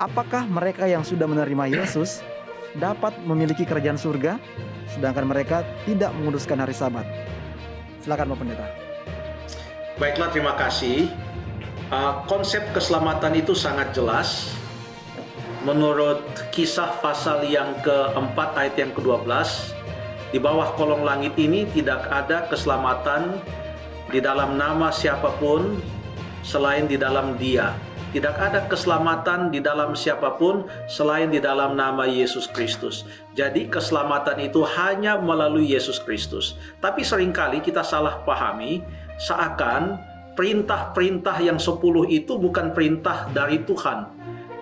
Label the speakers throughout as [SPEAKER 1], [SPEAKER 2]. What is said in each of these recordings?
[SPEAKER 1] Apakah mereka yang sudah menerima Yesus dapat memiliki kerajaan surga, sedangkan mereka tidak menguduskan hari Sabat? Silakan Pak Pendeta.
[SPEAKER 2] Baiklah, terima kasih. Konsep keselamatan itu sangat jelas. Menurut Kisah pasal yang keempat ayat yang ke-12, di bawah kolong langit ini tidak ada keselamatan di dalam nama siapapun selain di dalam Dia. Tidak ada keselamatan di dalam siapapun selain di dalam nama Yesus Kristus. Jadi keselamatan itu hanya melalui Yesus Kristus. Tapi seringkali kita salah pahami seakan perintah-perintah yang 10 itu bukan perintah dari Tuhan.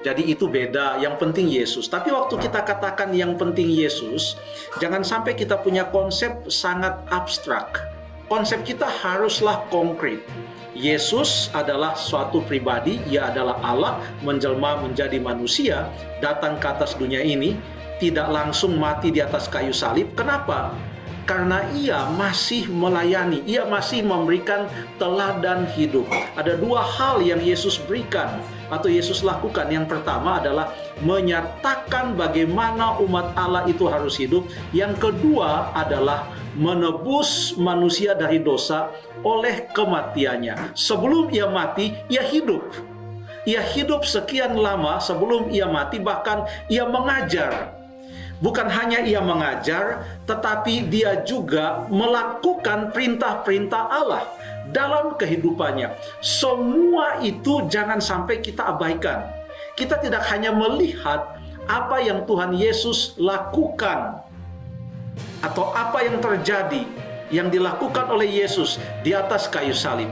[SPEAKER 2] Jadi itu beda, yang penting Yesus. Tapi waktu kita katakan yang penting Yesus, jangan sampai kita punya konsep sangat abstrak. Konsep kita haruslah konkret. Yesus adalah suatu pribadi, Ia adalah Allah, menjelma menjadi manusia, datang ke atas dunia ini, tidak langsung mati di atas kayu salib. Kenapa? Karena Ia masih melayani, Ia masih memberikan teladan hidup. Ada dua hal yang Yesus berikan atau Yesus lakukan. Yang pertama adalah menyatakan bagaimana umat Allah itu harus hidup. Yang kedua adalah menebus manusia dari dosa oleh kematiannya. Sebelum Ia mati, Ia hidup. Ia hidup sekian lama sebelum Ia mati, bahkan Ia mengajar. Bukan hanya Ia mengajar, tetapi Dia juga melakukan perintah-perintah Allah dalam kehidupannya. Semua itu jangan sampai kita abaikan. Kita tidak hanya melihat apa yang Tuhan Yesus lakukan atau apa yang terjadi, yang dilakukan oleh Yesus di atas kayu salib.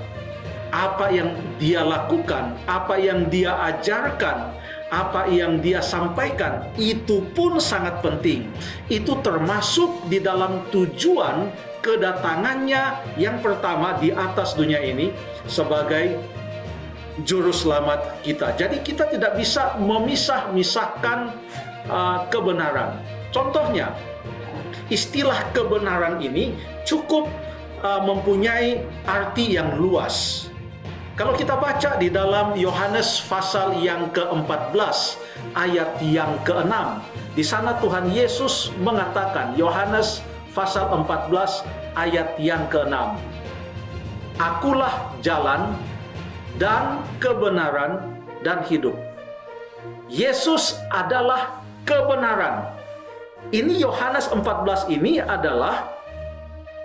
[SPEAKER 2] Apa yang Dia lakukan, apa yang Dia ajarkan, apa yang Dia sampaikan, itu pun sangat penting. Itu termasuk di dalam tujuan kedatangannya yang pertama di atas dunia ini sebagai juru selamat kita. Jadi kita tidak bisa memisah-misahkan kebenaran. Contohnya, istilah kebenaran ini cukup mempunyai arti yang luas. Kalau kita baca di dalam Yohanes pasal yang ke-14 ayat yang ke-6, di sana Tuhan Yesus mengatakan, Yohanes pasal 14 ayat yang ke-6, Akulah jalan dan kebenaran dan hidup. Yesus adalah kebenaran. Ini Yohanes 14 ini adalah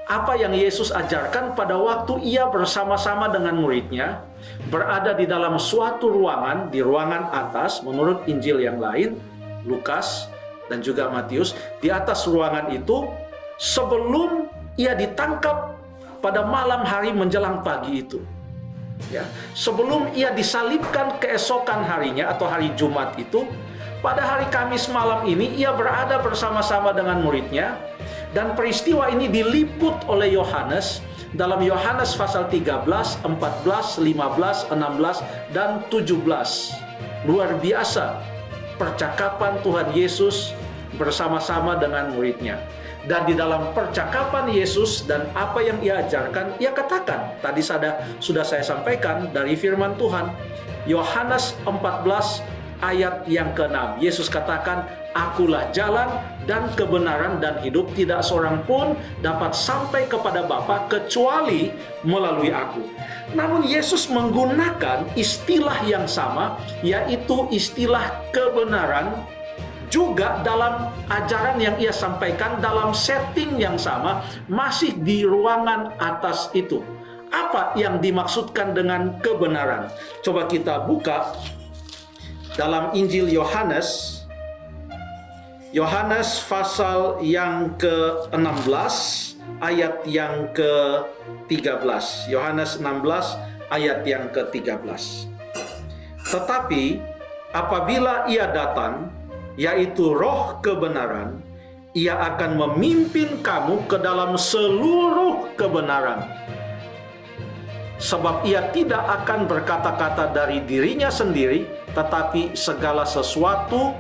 [SPEAKER 2] apa yang Yesus ajarkan pada waktu Ia bersama-sama dengan muridnya berada di dalam suatu ruangan, di ruangan atas menurut Injil yang lain, Lukas dan juga Matius. Di atas ruangan itu sebelum Ia ditangkap pada malam hari menjelang pagi itu, ya, sebelum Ia disalibkan keesokan harinya atau hari Jumat itu, pada hari Kamis malam ini Ia berada bersama-sama dengan muridnya. Dan peristiwa ini diliput oleh Yohanes dalam Yohanes pasal 13, 14, 15, 16, dan 17. Luar biasa percakapan Tuhan Yesus bersama-sama dengan muridnya. Dan di dalam percakapan Yesus dan apa yang Ia ajarkan, Ia katakan, tadi sudah saya sampaikan dari firman Tuhan, Yohanes 14 ayat yang ke-6. Yesus katakan, Akulah jalan dan kebenaran dan hidup, tidak seorang pun dapat sampai kepada Bapa kecuali melalui Aku. Namun Yesus menggunakan istilah yang sama, yaitu istilah kebenaran, juga dalam ajaran yang Ia sampaikan dalam setting yang sama, masih di ruangan atas itu. Apa yang dimaksudkan dengan kebenaran? Coba kita buka dalam Injil Yohanes, Yohanes pasal yang ke-16 ayat yang ke-13. Yohanes 16 ayat yang ke-13. Tetapi apabila Ia datang, yaitu Roh kebenaran, Ia akan memimpin kamu ke dalam seluruh kebenaran. Sebab Ia tidak akan berkata-kata dari dirinya sendiri, tetapi segala sesuatu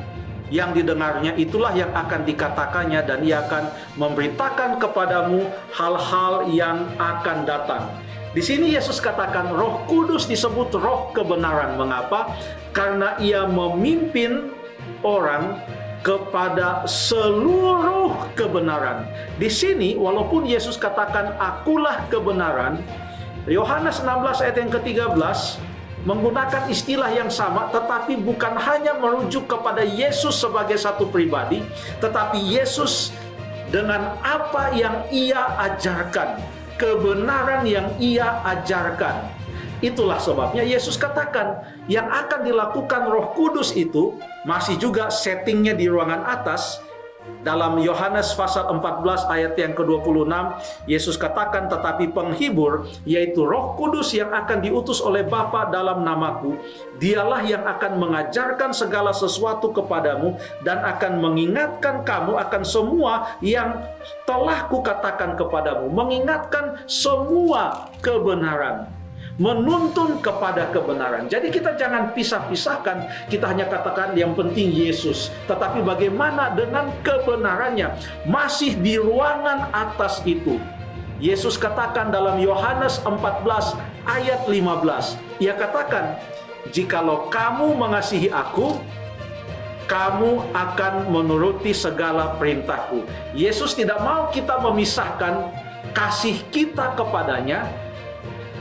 [SPEAKER 2] yang didengarnya itulah yang akan dikatakannya, dan Ia akan memberitakan kepadamu hal-hal yang akan datang. Di sini Yesus katakan Roh Kudus disebut roh kebenaran. Mengapa? Karena ia memimpin orang kepada seluruh kebenaran. Di sini walaupun Yesus katakan akulah kebenaran, Yohanes 16 ayat yang ke-13 menggunakan istilah yang sama, tetapi bukan hanya merujuk kepada Yesus sebagai satu pribadi, tetapi Yesus dengan apa yang ia ajarkan, kebenaran yang ia ajarkan. Itulah sebabnya Yesus katakan yang akan dilakukan Roh Kudus itu masih juga settingnya di ruangan atas. Dalam Yohanes pasal 14 ayat yang ke-26, Yesus katakan, tetapi penghibur, yaitu Roh Kudus yang akan diutus oleh Bapa dalam namaku, dialah yang akan mengajarkan segala sesuatu kepadamu dan akan mengingatkan kamu akan semua yang telah kukatakan kepadamu. Mengingatkan semua kebenaran, menuntun kepada kebenaran. Jadi kita jangan pisah-pisahkan, kita hanya katakan yang penting Yesus, tetapi bagaimana dengan kebenarannya masih di ruangan atas itu. Yesus katakan dalam Yohanes 14 ayat 15, ia katakan, jikalau kamu mengasihi aku, kamu akan menuruti segala perintahku. Yesus tidak mau kita memisahkan kasih kita kepadanya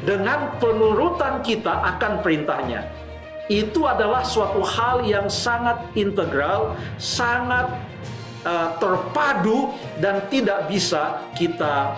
[SPEAKER 2] dengan penurutan kita akan perintahnya. Itu adalah suatu hal yang sangat integral, sangat terpadu dan tidak bisa kita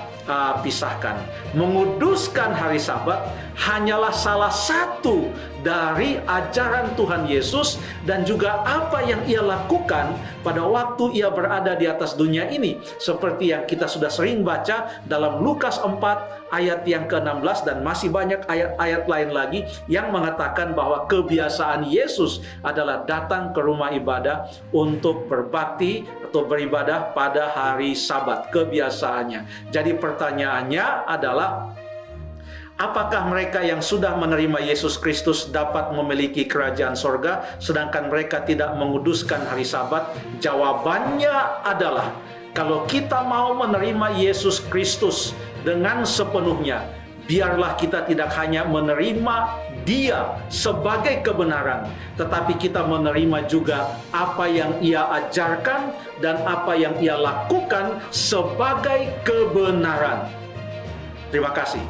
[SPEAKER 2] pisahkan. Menguduskan hari Sabat hanyalah salah satu dari ajaran Tuhan Yesus dan juga apa yang ia lakukan pada waktu ia berada di atas dunia ini. Seperti yang kita sudah sering baca dalam Lukas 4 ayat yang ke-16 dan masih banyak ayat-ayat lain lagi yang mengatakan bahwa kebiasaan Yesus adalah datang ke rumah ibadah untuk berbakti atau beribadah pada hari Sabat, kebiasaannya. Jadi pertanyaannya adalah, apakah mereka yang sudah menerima Yesus Kristus dapat memiliki kerajaan sorga, sedangkan mereka tidak menguduskan hari Sabat? Jawabannya adalah, kalau kita mau menerima Yesus Kristus dengan sepenuhnya, biarlah kita tidak hanya menerima Dia sebagai kebenaran, tetapi kita menerima juga apa yang Ia ajarkan dan apa yang Ia lakukan sebagai kebenaran. Terima kasih.